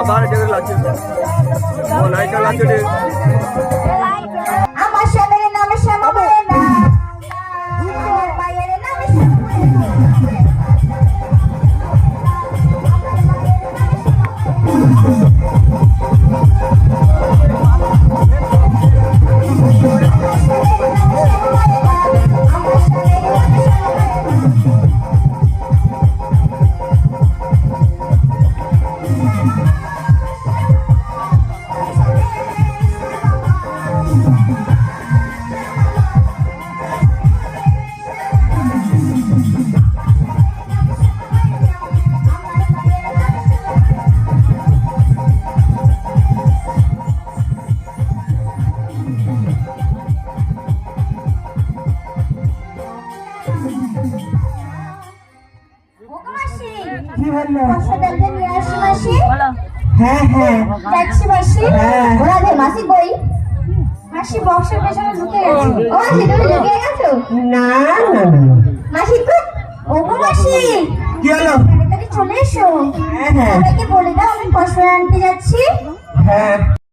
আবার এটা লাগছে ও লাইটটা লাগছে রে আমার স্বামীর নামে শ্যামা বলে না আমার মায়ের নামে হ্যাঁ হ্যাঁ যাচ্ছি মাসি ওরা দে মাসি বই মাসি বক্সের পেছনে ঢুকে গেছে ও মাসি তুমি ঢুকে গেছো না না মাসি তো ও মাসি কি হলো তাড়াতাড়ি চলে এসো হ্যাঁ হ্যাঁ সবাইকে বলে দাও আমি ফসল আনতে যাচ্ছি হ্যাঁ